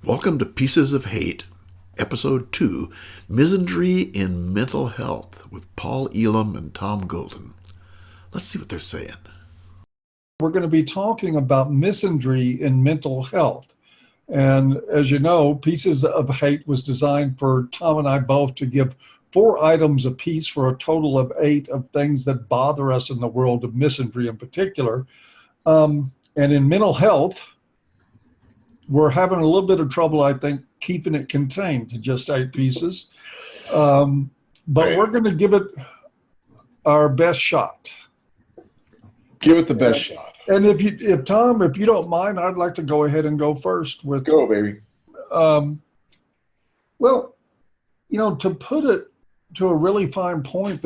Welcome to Pieces of Hate, Episode 2, Misandry in Mental Health with Paul Elam and Tom Golden. Let's see what they're saying. We're going to be talking about misandry in mental health. And as you know, Pieces of Hate was designed for Tom and I both to give 4 items apiece for a total of 8 of things that bother us in the world of misandry in particular. And in mental health, we're having a little bit of trouble, I think, keeping it contained to just 8 pieces. But we're going to give it our best shot. Give it the best shot. And if Tom, if you don't mind, I'd like to go ahead and go first with. Go, baby. Well, to put it to a really fine point,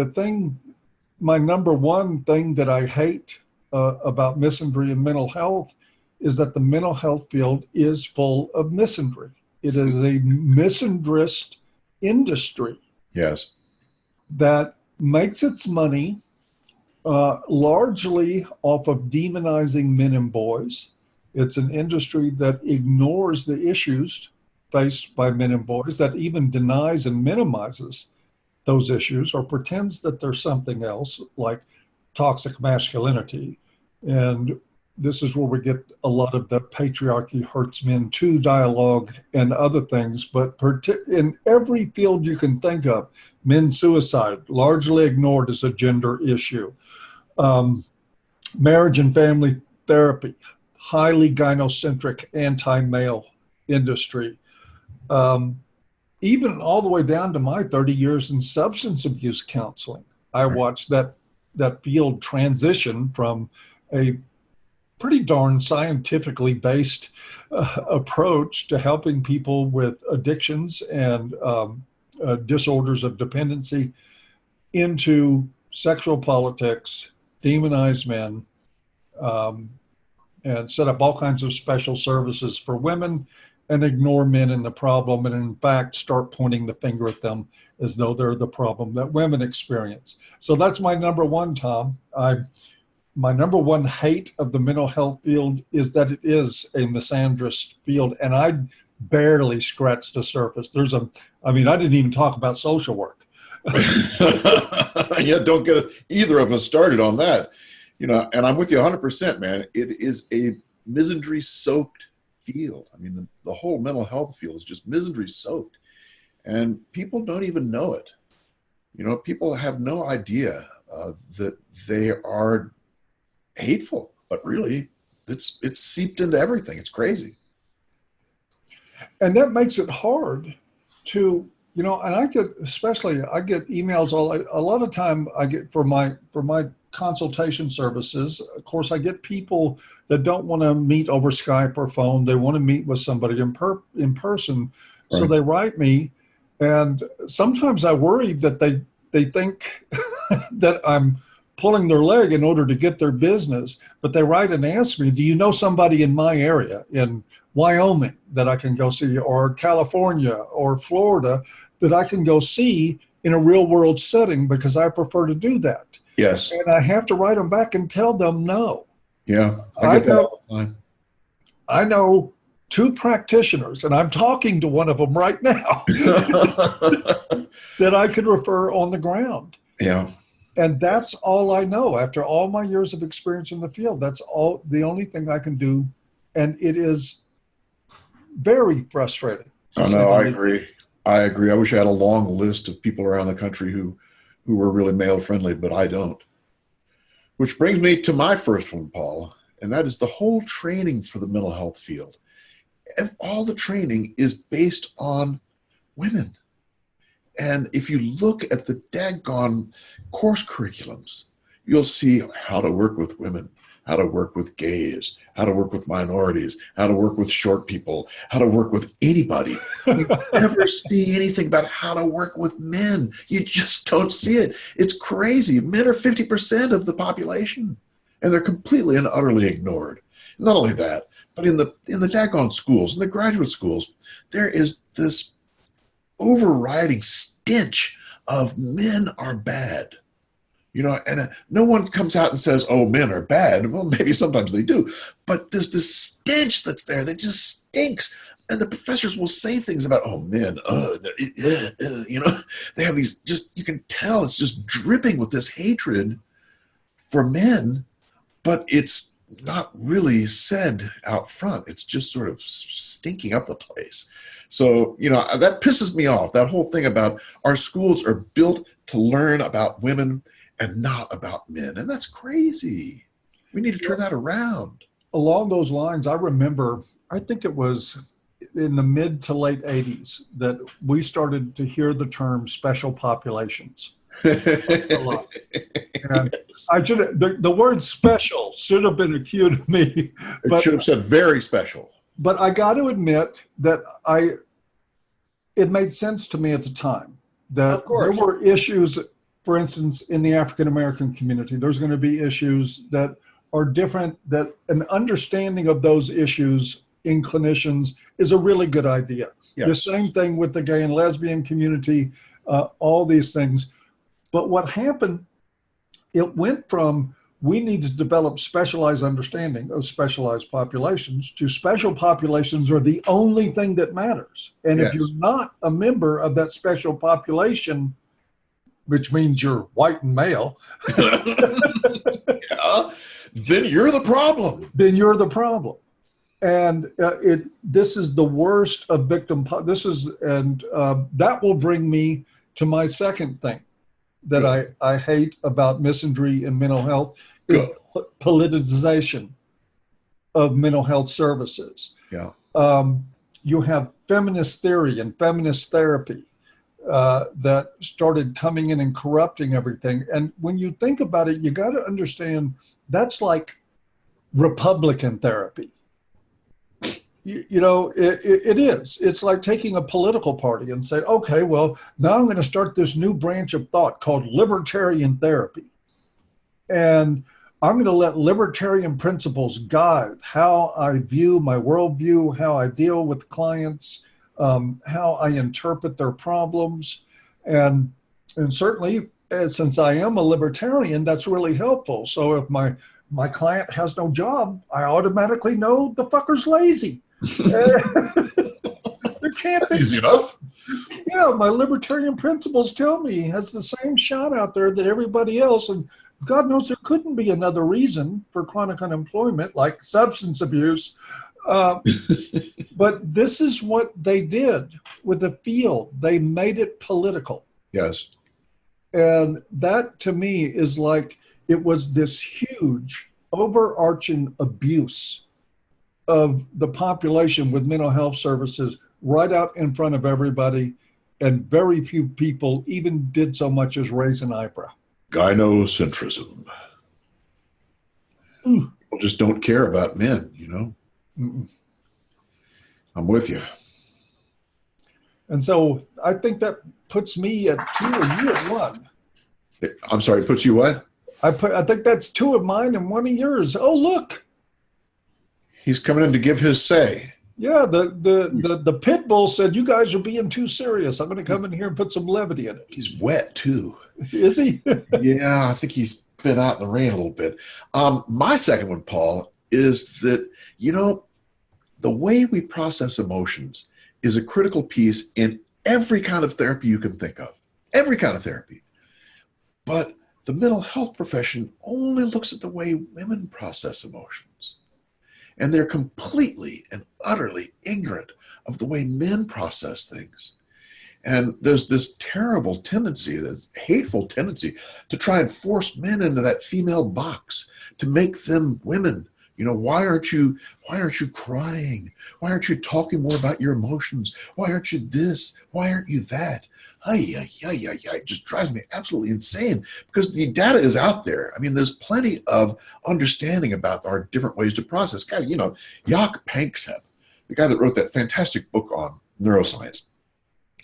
my number one thing that I hate about misandry and mental health is that the mental health field is full of misandry. It is a misandrist industry. Yes. That makes its money largely off of demonizing men and boys. It's an industry that ignores the issues faced by men and boys, that even denies and minimizes those issues or pretends that there's something else, like toxic masculinity. And this is where we get a lot of the patriarchy hurts men too dialogue and other things. But in every field you can think of, men's suicide, largely ignored as a gender issue. Marriage and family therapy, highly gynocentric, anti-male industry. Even all the way down to my 30 years in substance abuse counseling, I watched that field transition from a pretty darn scientifically based approach to helping people with addictions and disorders of dependency into sexual politics, demonize men, and set up all kinds of special services for women and ignore men in the problem, and in fact start pointing the finger at them as though they're the problem that women experience. So that's my number one, Tom. My number one hate of the mental health field is that it is a misandrist field, and I barely scratched the surface. I didn't even talk about social work. Yeah, don't get either of us started on that. And I'm with you 100%, man. It is a misandry-soaked field. I mean, the whole mental health field is just misandry-soaked, and people don't even know it. People have no idea that they are hateful, but really it's seeped into everything. It's crazy. And that makes it hard to, and I get emails a lot of time I get for my consultation services. Of course, I get people that don't want to meet over Skype or phone. They want to meet with somebody in person. Right. So they write me, and sometimes I worry that they think that I'm pulling their leg in order to get their business, but they write and ask me, do you know somebody in my area, in Wyoming, that I can go see, or California or Florida that I can go see in a real world setting, because I prefer to do that. Yes. And I have to write them back and tell them no. Yeah, I get that all the time. I know 2 practitioners, and I'm talking to one of them right now, that I could refer on the ground. Yeah. And that's all I know. After all my years of experience in the field, that's the only thing I can do. And it is very frustrating. Oh, no, I agree. I wish I had a long list of people around the country who were really male friendly, but I don't. Which brings me to my first one, Paul, and that is the whole training for the mental health field. All the training is based on women. And if you look at the daggone course curriculums, you'll see how to work with women, how to work with gays, how to work with minorities, how to work with short people, how to work with anybody. You never see anything about how to work with men. You just don't see it. It's crazy. Men are 50% of the population, and they're completely and utterly ignored. Not only that, but in the daggone schools, in the graduate schools, there is this overriding stench of men are bad. and no one comes out and says, oh, men are bad. Well, maybe sometimes they do, but there's this stench that's there that just stinks. And the professors will say things about, oh, men, they have these, just, you can tell it's just dripping with this hatred for men, but it's not really said out front. It's just sort of stinking up the place. So, that pisses me off. That whole thing about our schools are built to learn about women and not about men. And that's crazy. We need to turn that around. Along those lines, I remember, I think it was in the mid to late 80s that we started to hear the term special populations. A lot. And the word special should have been acute of me. It should have said very special. But I got to admit that it made sense to me at the time that there were issues, for instance, in the African American community. There's going to be issues that are different, that an understanding of those issues in clinicians is a really good idea. Yes. The same thing with the gay and lesbian community, all these things. But what happened, it went from we need to develop specialized understanding of specialized populations to special populations are the only thing that matters. And Yes. if you're not a member of that special population, which means you're white and male, then you're the problem. then you're the problem. And this is the worst of victim. That will bring me to my second thing that I hate about misandry and mental health is politicization of mental health services. Yeah. You have feminist theory and feminist therapy that started coming in and corrupting everything. And when you think about it, you got to understand that's like Republican therapy. It is. It's like taking a political party and say, okay, well, now I'm going to start this new branch of thought called libertarian therapy. And I'm going to let libertarian principles guide how I view my worldview, how I deal with clients, how I interpret their problems. And certainly, since I am a libertarian, that's really helpful. So if my client has no job, I automatically know the fucker's lazy. There can't That's be. easy enough. Yeah, my libertarian principles tell me he has the same shot out there that everybody else. And God knows there couldn't be another reason for chronic unemployment like substance abuse. But this is what they did with the field. They made it political. Yes. And that to me is like it was this huge overarching abuse of the population with mental health services right out in front of everybody. And very few people even did so much as raise an eyebrow. Gynocentrism. Ooh. People just don't care about men, Mm-mm. I'm with you. And so I think that puts me at 2 and you at 1. I'm sorry, it puts you what? I think that's 2 of mine and 1 of yours. Oh, look. He's coming in to give his say. Yeah, the pit bull said, you guys are being too serious. I'm going to come in here and put some levity in it. He's wet, too. Is he? Yeah, I think he's been out in the rain a little bit. My second one, Paul, is that, the way we process emotions is a critical piece in every kind of therapy you can think of. Every kind of therapy. But the mental health profession only looks at the way women process emotions. And they're completely and utterly ignorant of the way men process things. And there's this terrible tendency, this hateful tendency to try and force men into that female box, to make them women. Why aren't you crying? Why aren't you talking more about your emotions? Why aren't you this? Why aren't you that? It just drives me absolutely insane because the data is out there. I mean, there's plenty of understanding about our different ways to process. Guy, Jaak Panksepp, the guy that wrote that fantastic book on neuroscience,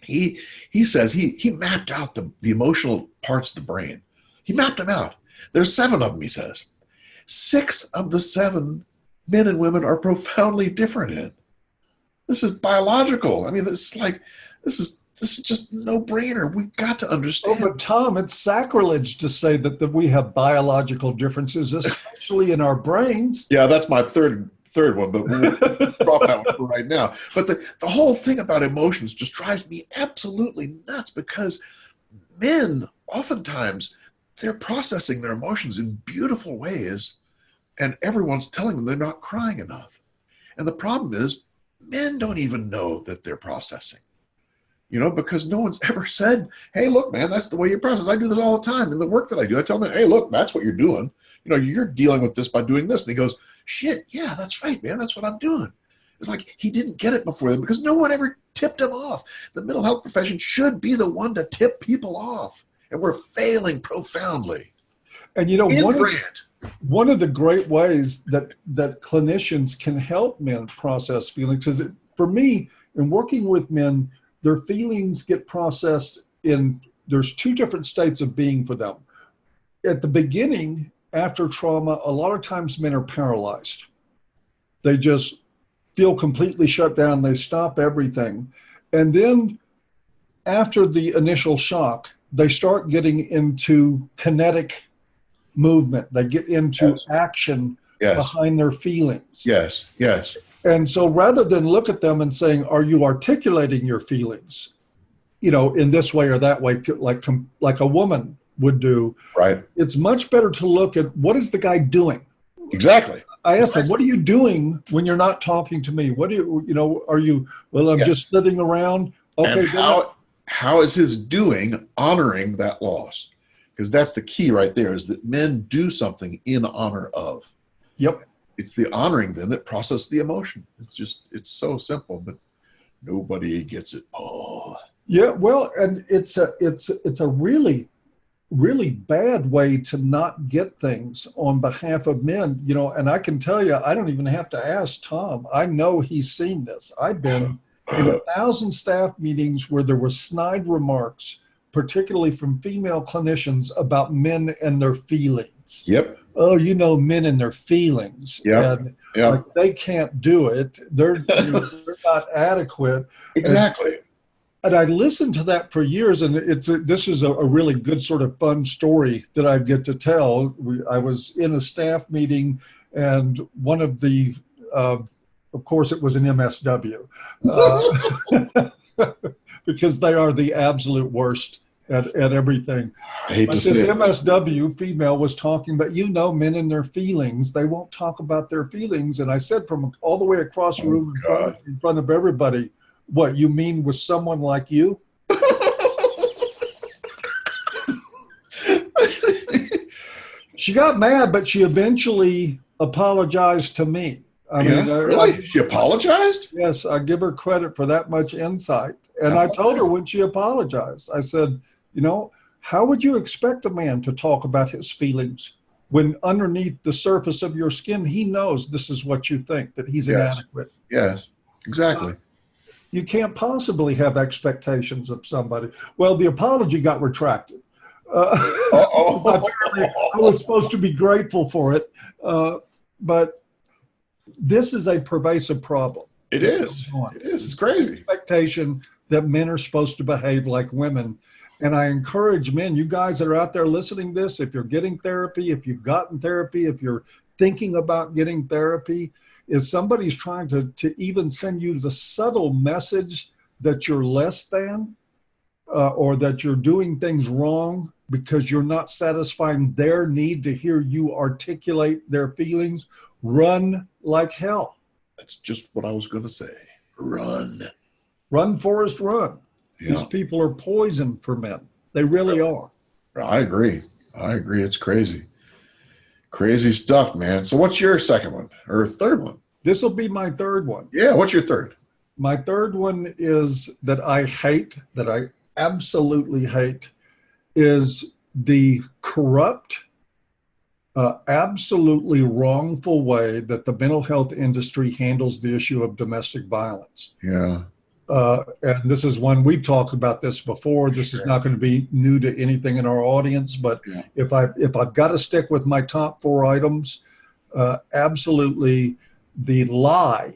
he says he mapped out the emotional parts of the brain. He mapped them out. There's 7 of them, he says. 6 of the 7 men and women are profoundly different in. This is biological. I mean, this is this is just no brainer. We've got to Oh, understand. but Tom, it's sacrilege to say that we have biological differences, especially in our brains. Yeah, that's my third one, but we'll drop that one for right now. But the whole thing about emotions just drives me absolutely nuts, because men, oftentimes, they're processing their emotions in beautiful ways, and everyone's telling them they're not crying enough. And the problem is, men don't even know that they're processing, because no one's ever said, hey, look, man, that's the way you process. I do this all the time in the work that I do. I tell them, hey, look, that's what you're doing. You're dealing with this by doing this. And he goes, shit, yeah, that's right, man. That's what I'm doing. It's like he didn't get it before then because no one ever tipped him off. The mental health profession should be the one to tip people off. And we're failing profoundly. And one of the great ways that clinicians can help men process feelings is, for me, in working with men, their feelings get processed there's two different states of being for them. At the beginning, after trauma, a lot of times men are paralyzed. They just feel completely shut down. They stop everything. And then after the initial shock, they start getting into kinetic movement. They get into action behind their feelings. Yes, yes. And so rather than look at them and saying, are you articulating your feelings, in this way or that way, like a woman would do, right? It's much better to look at, what is the guy doing? Exactly. I asked him, what are you doing when you're not talking to me? What do you, are you, well, I'm just sitting around. Okay. And how is his doing honoring that loss? Because that's the key right there, is that men do something in honor of. Yep. It's the honoring then that process the emotion. It's so simple, but nobody gets it all. Yeah. Well, and it's a really, really bad way to not get things on behalf of men, and I can tell you, I don't even have to ask Tom. I know he's seen this. I've been in 1,000 staff meetings where there were snide remarks, particularly from female clinicians, about men and their feelings. Yep. Oh, men and their feelings. Yeah. And like, they can't do it. They're not adequate. Exactly. And I listened to that for years, and this is a really good sort of fun story that I get to tell. I was in a staff meeting, and one of the, of course, it was an MSW, because they are the absolute worst at everything. I hate but to say this it. MSW female was talking about, men and their feelings. They won't talk about their feelings. And I said, from all the way across the room in front of everybody, what, you mean with someone like you? She got mad, but she eventually apologized to me. I mean, really? She apologized? Yes, I give her credit for that much insight. And I told her when she apologized, I said, how would you expect a man to talk about his feelings when underneath the surface of your skin, he knows this is what you think, that he's inadequate? Yes, exactly. You can't possibly have expectations of somebody. Well, the apology got retracted. I was supposed to be grateful for it. But this is a pervasive problem. It is. It is. It's crazy. Expectation that men are supposed to behave like women. And I encourage men, you guys that are out there listening to this, if you're getting therapy, if you've gotten therapy, if you're thinking about getting therapy, if somebody's trying to even send you the subtle message that you're less than, or that you're doing things wrong because you're not satisfying their need to hear you articulate their feelings, run like hell. That's just what I was going to say. Run. Run, Forrest, run. Yeah. These people are poison for men. They really are. I agree. It's crazy. Crazy stuff, man. So what's your second one or third one? This will be my third one. Yeah, what's your third? My third one is that I absolutely hate, is the corrupt, absolutely wrongful way that the mental health industry handles the issue of domestic violence. Yeah. And this is one, we've talked about this before. This is not going to be new to anything in our audience, but if I've got to stick with my top 4 items, absolutely the lie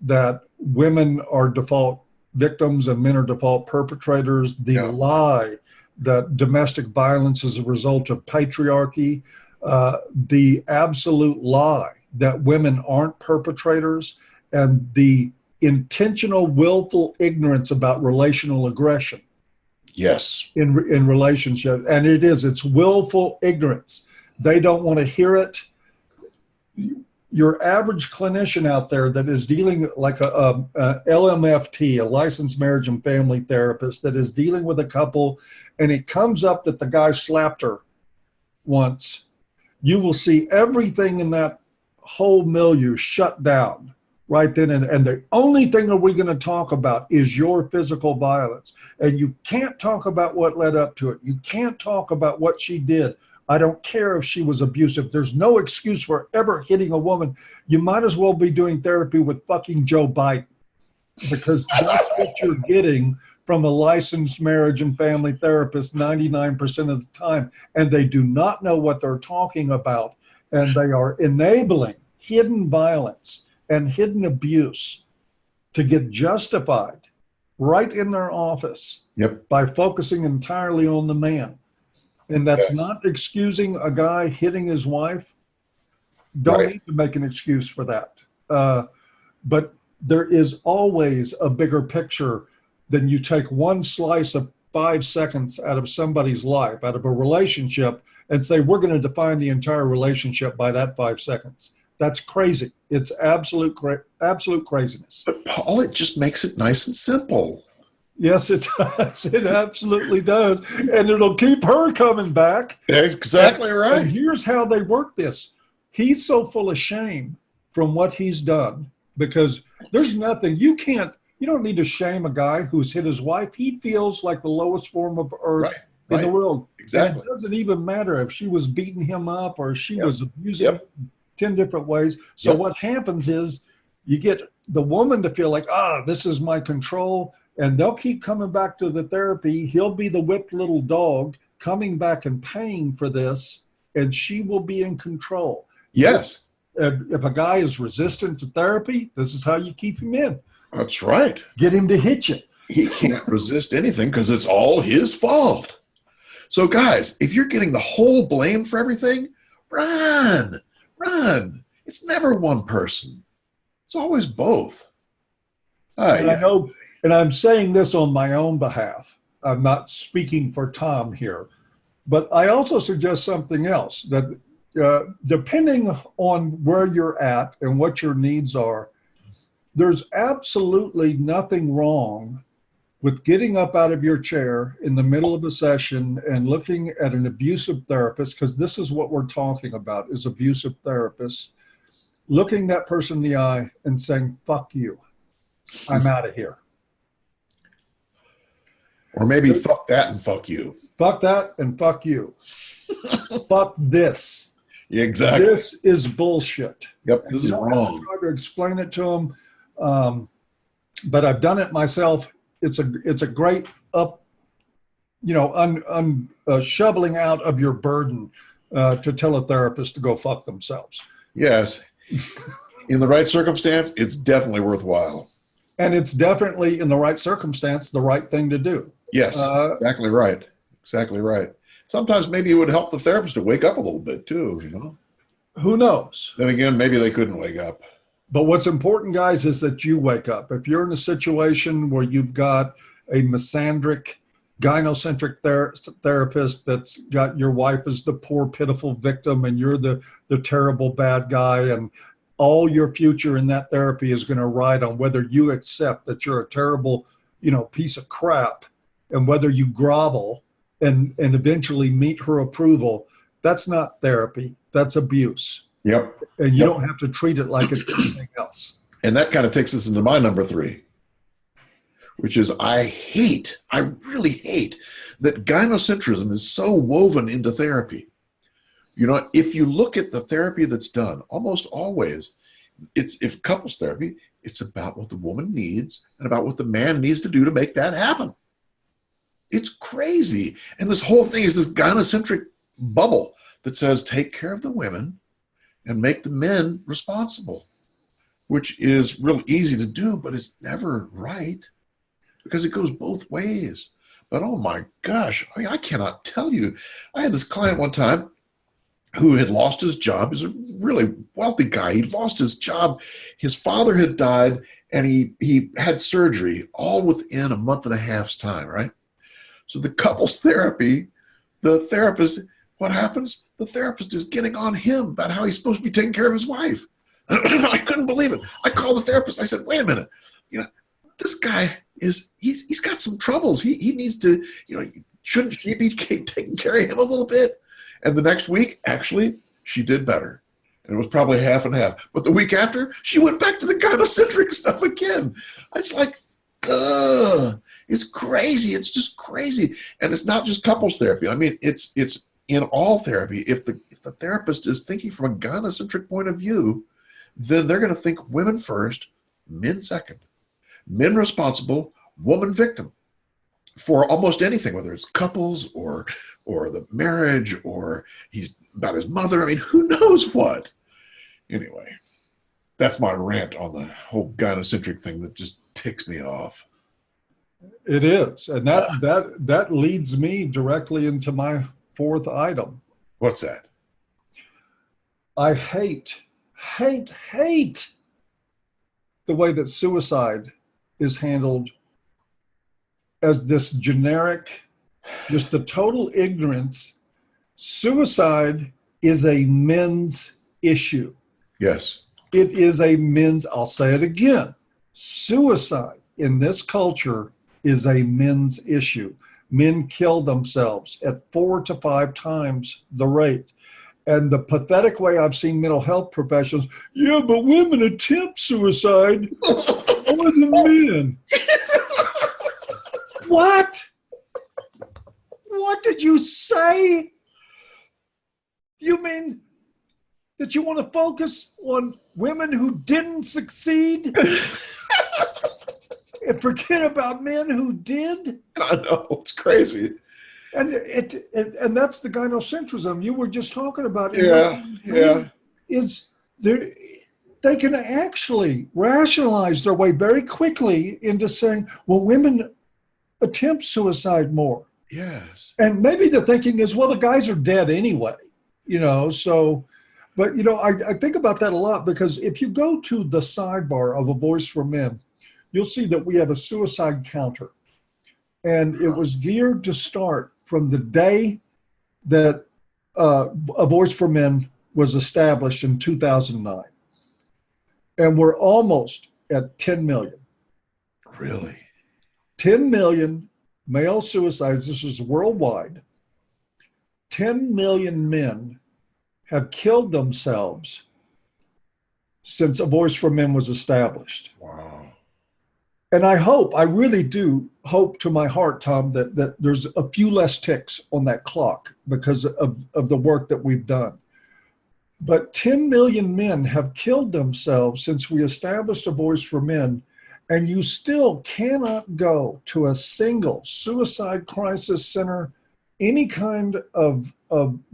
that women are default victims and men are default perpetrators, the lie that domestic violence is a result of patriarchy, the absolute lie that women aren't perpetrators, and the intentional, willful ignorance about relational aggression. Yes. In relationship. And it's willful ignorance. They don't want to hear it. Your average clinician out there that is dealing like a LMFT, a licensed marriage and family therapist that is dealing with a couple, and it comes up that the guy slapped her once, you will see everything in that whole milieu shut down right then. And the only thing that we're going to talk about is your physical violence. And you can't talk about what led up to it. You can't talk about what she did. I don't care if she was abusive. There's no excuse for ever hitting a woman. You might as well be doing therapy with fucking Joe Biden, because that's what you're getting from a licensed marriage and family therapist 99% of the time. And they do not know what they're talking about. And they are enabling hidden violence and hidden abuse to get justified right in their office. Yep. By focusing entirely on the man. And that's not excusing a guy hitting his wife. Don't need to make an excuse for that. But there is always a bigger picture than you take one slice of 5 seconds out of somebody's life, out of a relationship, and say, we're going to define the entire relationship by that 5 seconds. That's crazy. It's absolute craziness. But Paul, it just makes it nice and simple. Yes, it does. It absolutely does. And it'll keep her coming back. Exactly right. And here's how they work this. He's so full of shame from what he's done, because there's nothing, you don't need to shame a guy who's hit his wife. He feels like the lowest form of earth in the world. Exactly. And it doesn't even matter if she was beating him up or she was abusing him 10 different ways. So what happens is you get the woman to feel like, this is my control. And they'll keep coming back to the therapy. He'll be the whipped little dog coming back and paying for this, and she will be in control. Yes. If a guy is resistant to therapy, this is how you keep him in. That's right. Get him to hit you. He can't resist anything because it's all his fault. So guys, if you're getting the whole blame for everything, run. It's never one person. It's always both. And I know, and I'm saying this on my own behalf. I'm not speaking for Tom here, but I also suggest something else, that depending on where you're at and what your needs are, there's absolutely nothing wrong with getting up out of your chair in the middle of a session and looking at an abusive therapist, because this is what we're talking about, is abusive therapists, looking that person in the eye and saying, fuck you, I'm out of here. Or maybe fuck that and fuck you. Fuck that and fuck you. Fuck this. Exactly. This is bullshit. Yep, this is wrong. I try to explain it to them, but I've done it myself. It's a great shoveling out of your burden to tell a therapist to go fuck themselves. Yes. In the right circumstance, it's definitely worthwhile. And it's definitely, in the right circumstance, the right thing to do. Yes, exactly right. Exactly right. Sometimes maybe it would help the therapist to wake up a little bit too, you know? Who knows? Then again, maybe they couldn't wake up. But what's important, guys, is that you wake up. If you're in a situation where you've got a misandric, gynocentric therapist that's got your wife as the poor, pitiful victim, and you're the terrible bad guy, and all your future in that therapy is going to ride on whether you accept that you're a terrible, piece of crap, and whether you grovel and eventually meet her approval. That's not therapy. That's abuse. Yep. And you don't have to treat it like it's anything else. And that kind of takes us into my number 3, which is I really hate that gynocentrism is so woven into therapy. If you look at the therapy that's done, almost always, if couples therapy, it's about what the woman needs and about what the man needs to do to make that happen. It's crazy. And this whole thing is this gynocentric bubble that says take care of the women and make the men responsible, which is real easy to do, but it's never right. because it goes both ways. But oh my gosh, I mean, I cannot tell you. I had this client one time who had lost his job. He's a really wealthy guy. He lost his job. His father had died, and he had surgery all within a month and a half's time, right? So the couples therapy, the therapist, what happens? The therapist is getting on him about how he's supposed to be taking care of his wife. I couldn't believe it. I called the therapist. I said, wait a minute. This guy he's got some troubles. He needs to, shouldn't she be taking care of him a little bit? And the next week, actually, she did better. And it was probably half and half. But the week after, she went back to the gynocentric stuff again. It's like, ugh. It's crazy. It's just crazy. And it's not just couples therapy. I mean, it's in all therapy. If the therapist is thinking from a gynocentric point of view, then they're going to think women first, men second. Men responsible, woman victim for almost anything, whether it's couples or the marriage or he's about his mother. I mean, who knows what? Anyway, that's my rant on the whole gynocentric thing that just ticks me off. It is. And that leads me directly into my fourth item. What's that? I hate the way that suicide is handled as this generic, just the total ignorance. Suicide is a men's issue. Yes. It is a men's, I'll say it again. Suicide in this culture is a men's issue. Men kill themselves at 4 to 5 times the rate. And the pathetic way I've seen mental health professionals, yeah, but women attempt suicide more than men. What? What did you say? You mean that you want to focus on women who didn't succeed and forget about men who did? I know, it's crazy. And and that's the gynocentrism you were just talking about. Yeah. Is there? They can actually rationalize their way very quickly into saying, well, women attempt suicide more. Yes. And maybe the thinking is, well, the guys are dead anyway, so, but, I think about that a lot because if you go to the sidebar of A Voice for Men, you'll see that we have a suicide counter. And it was geared to start from the day that A Voice for Men was established in 2009. And we're almost at 10 million. Really? 10 million male suicides. This is worldwide. 10 million men have killed themselves since A Voice for Men was established. Wow. And I really do hope to my heart, Tom, that there's a few less ticks on that clock because of the work that we've done. But 10 million men have killed themselves since we established A Voice for Men, and you still cannot go to a single suicide crisis center, any kind of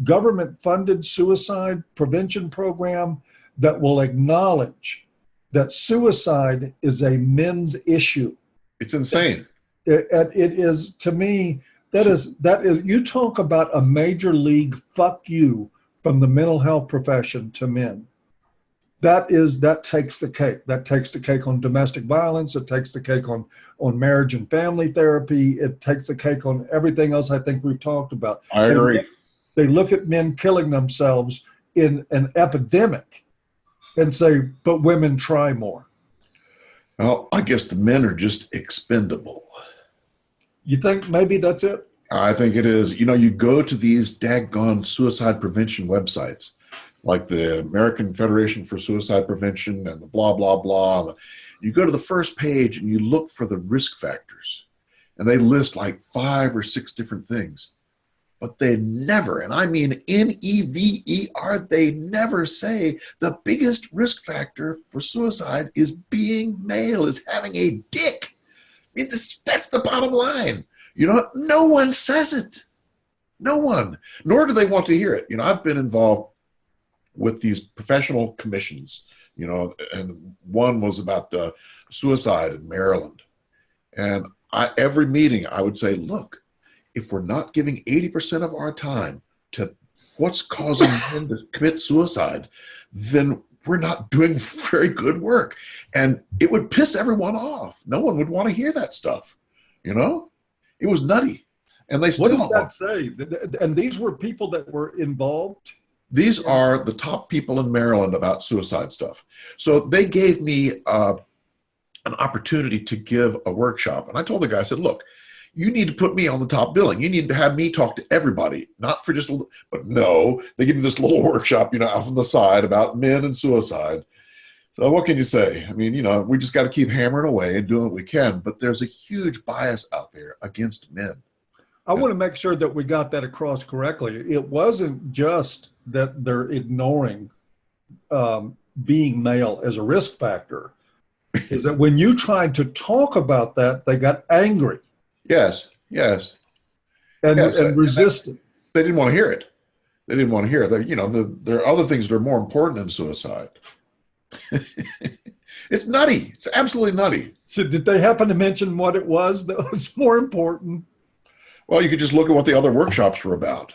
government-funded suicide prevention program that will acknowledge that suicide is a men's issue. It's insane. It is, to me, that is, you talk about a major league fuck you from the mental health profession to men. That takes the cake. That takes the cake on domestic violence. It takes the cake on marriage and family therapy. It takes the cake on everything else I think we've talked about. I agree. They look at men killing themselves in an epidemic and say, but women try more. Well, I guess the men are just expendable. You think maybe that's it? I think it is. You go to these daggone suicide prevention websites, like the American Federation for Suicide Prevention and the blah, blah, blah. You go to the first page and you look for the risk factors, and they list like 5 or 6 different things. But they never, and I mean NEVER, they never say the biggest risk factor for suicide is being male, is having a dick. I mean, that's the bottom line. No one says it. No one. Nor do they want to hear it. I've been involved with these professional commissions, and one was about suicide in Maryland. And every meeting I would say, look, if we're not giving 80% of our time to what's causing men to commit suicide, then we're not doing very good work. And it would piss everyone off. No one would want to hear that stuff. You know, it was nutty. And they What still does are. that say? And these were people that were involved? These are the top people in Maryland about suicide stuff. So they gave me an opportunity to give a workshop. And I told the guy, I said, look, you need to put me on the top billing. You need to have me talk to everybody, not for just, but no, they give me this little workshop, off on the side about men and suicide. So what can you say? I mean, we just got to keep hammering away and doing what we can, but there's a huge bias out there against men. I want to make sure that we got that across correctly. It wasn't just that they're ignoring being male as a risk factor. Is that when you tried to talk about that, they got angry. Yes. And resisted. They didn't want to hear it. They didn't want to hear it. There are other things that are more important than suicide. It's nutty. It's absolutely nutty. So did they happen to mention what it was that was more important? Well, you could just look at what the other workshops were about,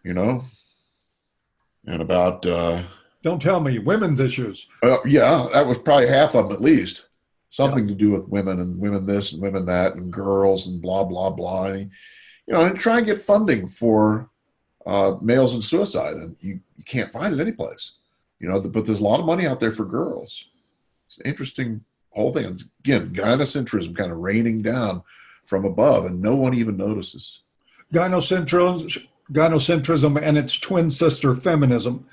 and about. Don't tell me women's issues. Yeah, that was probably half of them at least. Something to do with women and women this and women that and girls and blah, blah, blah. And, and try and get funding for males in suicide. And you can't find it anyplace, but there's a lot of money out there for girls. It's an interesting whole thing. It's, again, gynocentrism kind of raining down from above, and no one even notices. Gynocentrism and its twin sister feminism.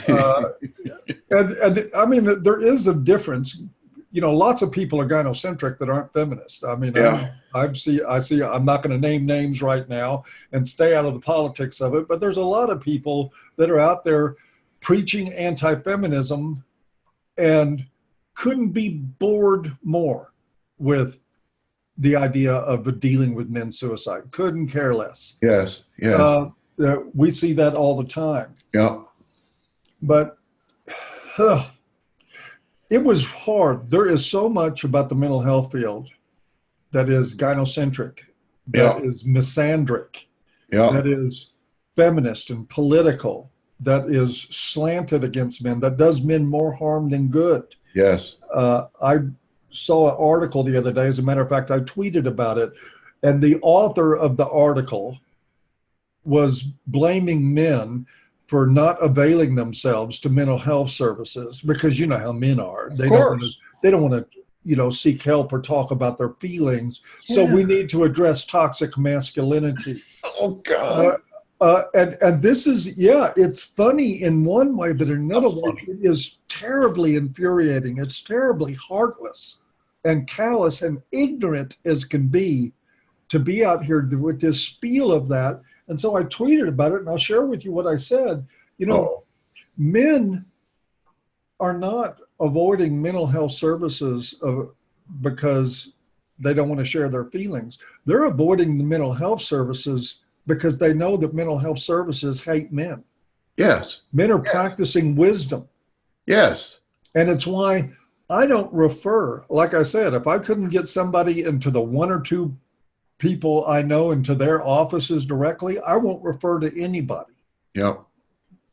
And I mean, there is a difference. Lots of people are gynocentric that aren't feminists. I mean, yeah. I see, I'm not going to name names right now and stay out of the politics of it, but there's a lot of people that are out there preaching anti-feminism and couldn't be bored more with the idea of dealing with men's suicide. Couldn't care less. Yes. We see that all the time. Yeah. But it was hard. There is so much about the mental health field that is gynocentric, that is misandric, that is feminist and political, that is slanted against men, that does men more harm than good. Yes. I saw an article the other day. As a matter of fact, I tweeted about it. And the author of the article was blaming men for not availing themselves to mental health services, because you know how men are. They don't want to, seek help or talk about their feelings. Yeah. So we need to address toxic masculinity. Oh God. And this is, it's funny in one way, but in another way, it is terribly infuriating. It's terribly heartless and callous and ignorant as can be to be out here with this spiel of that. And so I tweeted about it, and I'll share with you what I said. Men are not avoiding mental health services because they don't want to share their feelings. They're avoiding the mental health services because they know that mental health services hate men. Yes. Men are practicing wisdom. Yes. And it's why I don't refer, like I said, if I couldn't get somebody into the one or two people I know into their offices directly, I won't refer to anybody. Yep.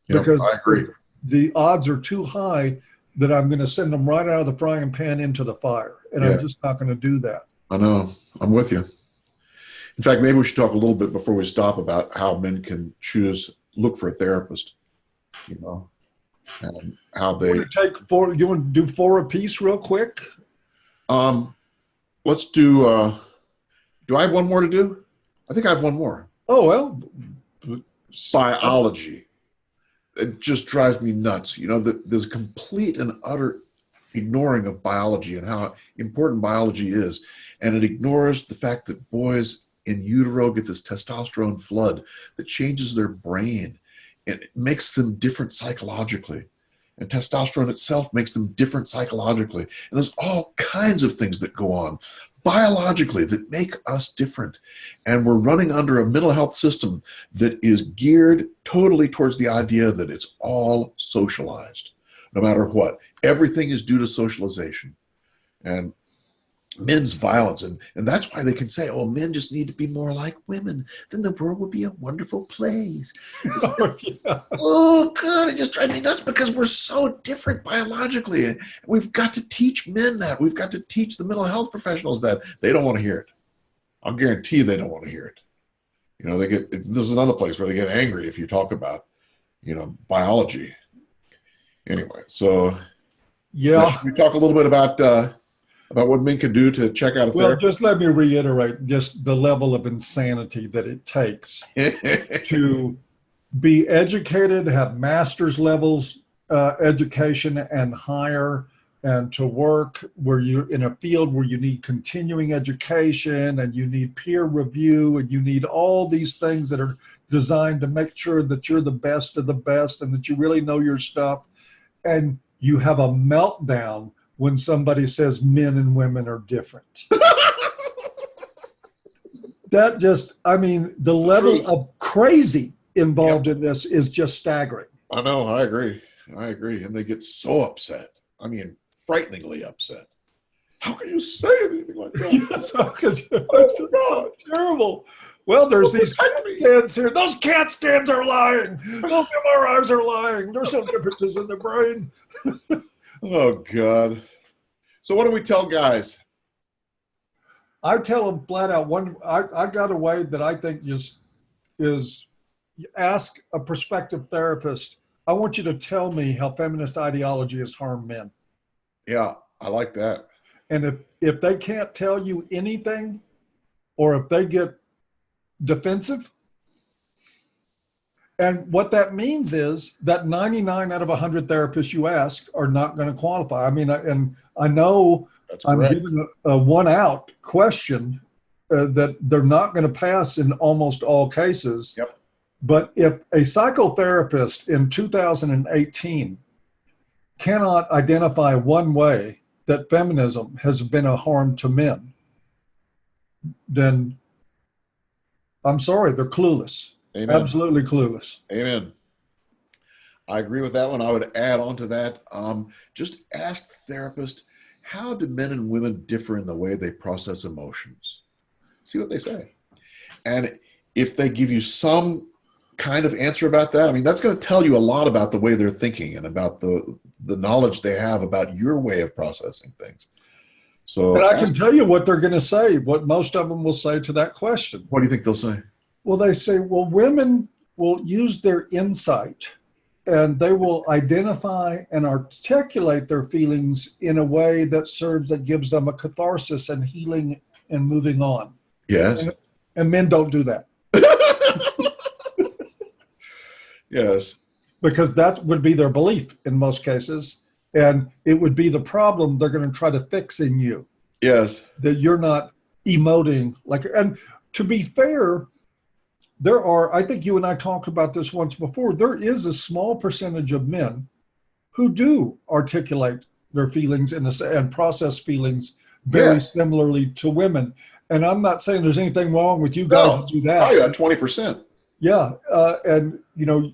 Because I agree. The odds are too high that I'm going to send them right out of the frying pan into the fire. And I'm just not going to do that. I know. I'm with you. In fact, maybe we should talk a little bit before we stop about how men can look for a therapist, and how they you want to do 4 apiece real quick? Let's do I have one more to do? I think I have one more. Oh, well. Biology. It just drives me nuts. There's a complete and utter ignoring of biology and how important biology is. And it ignores the fact that boys in utero get this testosterone flood that changes their brain and it makes them different psychologically. And testosterone itself makes them different psychologically. And there's all kinds of things that go on biologically that make us different. And we're running under a mental health system that is geared totally towards the idea that it's all socialized, no matter what. Everything is due to socialization. And men's violence. And that's why they can say, oh, men just need to be more like women. Then the world would be a wonderful place. Oh, yeah. Oh, God, it just drives me nuts because we're so different biologically. We've got to teach men that. We've got to teach the mental health professionals that. They don't want to hear it. I'll guarantee you they don't want to hear it. You know, this is another place where they get angry if you talk about, you know, biology. Anyway, so Yeah. should we talk a little bit about what men can do to check out a Well, therapist? just let me reiterate just the level of insanity that it takes to be educated, have master's levels education and higher, and to work where you're in a field where you need continuing education and you need peer review and you need all these things that are designed to make sure that you're the best of the best and that you really know your stuff. And you have a meltdown when somebody says men and women are different. That just, I mean, the level of crazy involved in this is just staggering. I know, I agree. And they get so upset. I mean, frighteningly upset. How can you say anything like that? Yes, how could you? Oh, God. Terrible. Well, there's these CAT scans here. Those CAT scans are lying. Those MRIs are lying. There's some differences in the brain. Oh, God. So what do we tell guys? I tell them flat out, I got a way that I think is ask a prospective therapist, I want you to tell me how feminist ideology has harmed men. Yeah, I like that. And if they can't tell you anything, or if they get defensive, and what that means is that 99 out of 100 therapists you ask are not going to qualify. I mean, and I know That's I'm correct. given a one out question that they're not going to pass in almost all cases. Yep. But if a psychotherapist in 2018 cannot identify one way that feminism has been a harm to men, then I'm sorry, they're clueless. Amen. Absolutely clueless. Amen. I agree with that one. I would add on to that. Just ask the therapist, how do men and women differ in the way they process emotions? See what they say. And if they give you some kind of answer about that, I mean, that's going to tell you a lot about the way they're thinking and about the knowledge they have about your way of processing things. So, And I can tell you what they're going to say, what most of them will say to that question. what do you think they'll say? Well, they say, well, women will use their insight and they will identify and articulate their feelings in a way that gives them a catharsis and healing and moving on. Yes. And men don't do that. Yes. Because that would be their belief in most cases. And it would be the problem they're going to try to fix in you, Yes. that you're not emoting like, and to be fair, there are, I think you and I talked about this once before, there is a small percentage of men who do articulate their feelings and process feelings very similarly to women. And I'm not saying there's anything wrong with you guys who do that. Oh, yeah, 20%. Yeah. And, you know,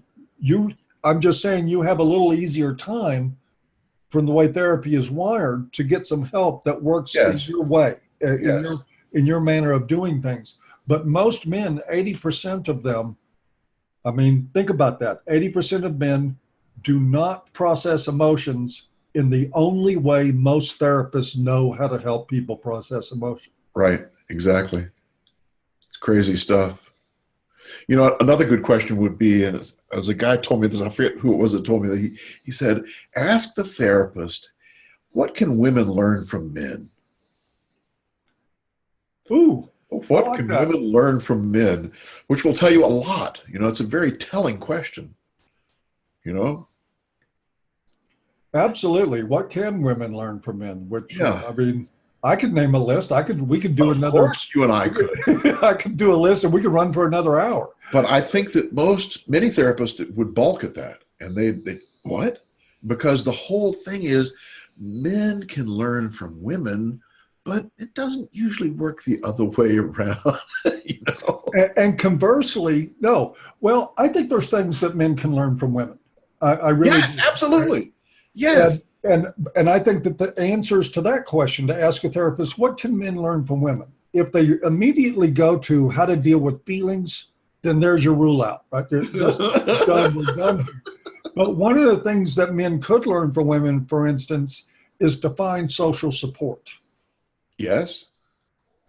I'm just saying you have a little easier time from the way therapy is wired to get some help that works in your way, in your manner of doing things. But most men, 80% of them, I mean, think about that. 80% of men do not process emotions in the only way most therapists know how to help people process emotion. Right. Exactly. It's crazy stuff. You know, another good question would be, and as a guy told me this, I forget who it was that told me that he said, ask the therapist, what can women learn from men? Ooh. What can women learn from men? Which will tell you a lot. You know, it's a very telling question. You know? Absolutely. What can women learn from men? Which, I mean, I could name a list. We could do another. Of course you and I could. I could do a list and we could run for another hour. But I think that many therapists would balk at that. And they what? Because the whole thing is men can learn from women, but it doesn't usually work the other way around, you know? And conversely, no. Well, I think there's things that men can learn from women. I really Yes, do. absolutely. Yes. And I think that the answers to that question to ask a therapist, what can men learn from women? If they immediately go to how to deal with feelings, then there's your rule out, right? Done, we're done. But one of the things that men could learn from women, for instance, is to find social support. Yes.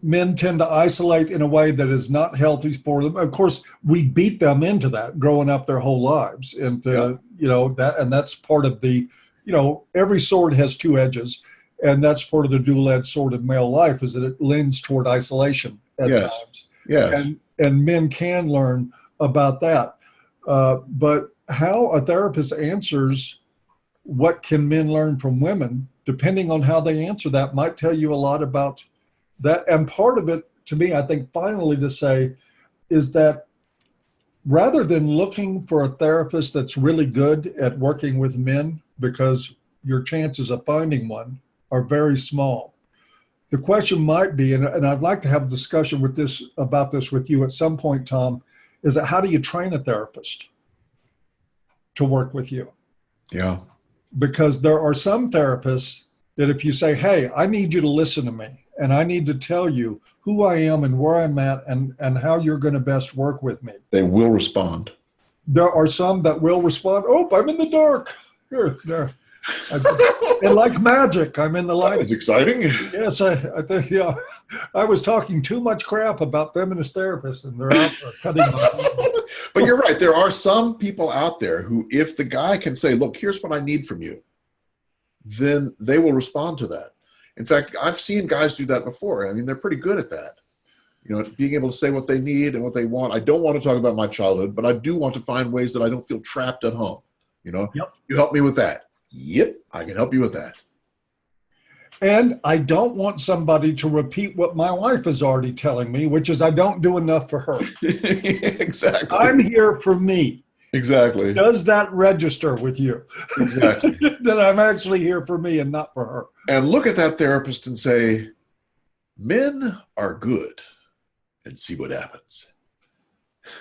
Men tend to isolate in a way that is not healthy for them. Of course, we beat them into that growing up their whole lives. And, and that's part of the, every sword has two edges. And that's part of the dual-edged sword of male life, is that it lends toward isolation at times. Yes. And men can learn about that. But how a therapist answers what can men learn from women, depending on how they answer that, might tell you a lot about that. And part of it, to me, I think finally to say, is that rather than looking for a therapist that's really good at working with men, because your chances of finding one are very small, the question might be, and I'd like to have a discussion about this with you at some point, Tom, is that how do you train a therapist to work with you? Yeah. Because there are some therapists that if you say, hey, I need you to listen to me, and I need to tell you who I am and where I'm at and how you're going to best work with me, they will respond. There are some that will respond, oh, I'm in the dark. Here, there. And like magic, I'm in the light. That was exciting. Yes, I think, I was talking too much crap about feminist therapists, and they're out there cutting my But you're right. There are some people out there who, if the guy can say, look, here's what I need from you, then they will respond to that. In fact, I've seen guys do that before. I mean, they're pretty good at that. Being able to say what they need and what they want. I don't want to talk about my childhood, but I do want to find ways that I don't feel trapped at home. Yep. You help me with that. Yep, I can help you with that. And I don't want somebody to repeat what my wife is already telling me, which is I don't do enough for her. Exactly. I'm here for me. Exactly. Does that register with you? Exactly. That I'm actually here for me and not for her. And look at that therapist and say, men are good, and see what happens.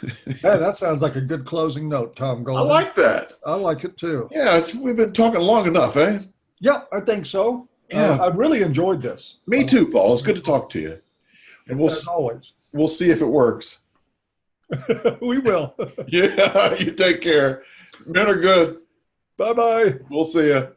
Hey, that sounds like a good closing note, Tom Golden. I like that. I like it too. Yeah, we've been talking long enough, eh? Yeah, I think so. Yeah. I've really enjoyed this. Me too, Paul. It's good to talk to you. And As always. we'll see if it works. We will. Yeah, you take care. Men are good. Bye-bye. We'll see you.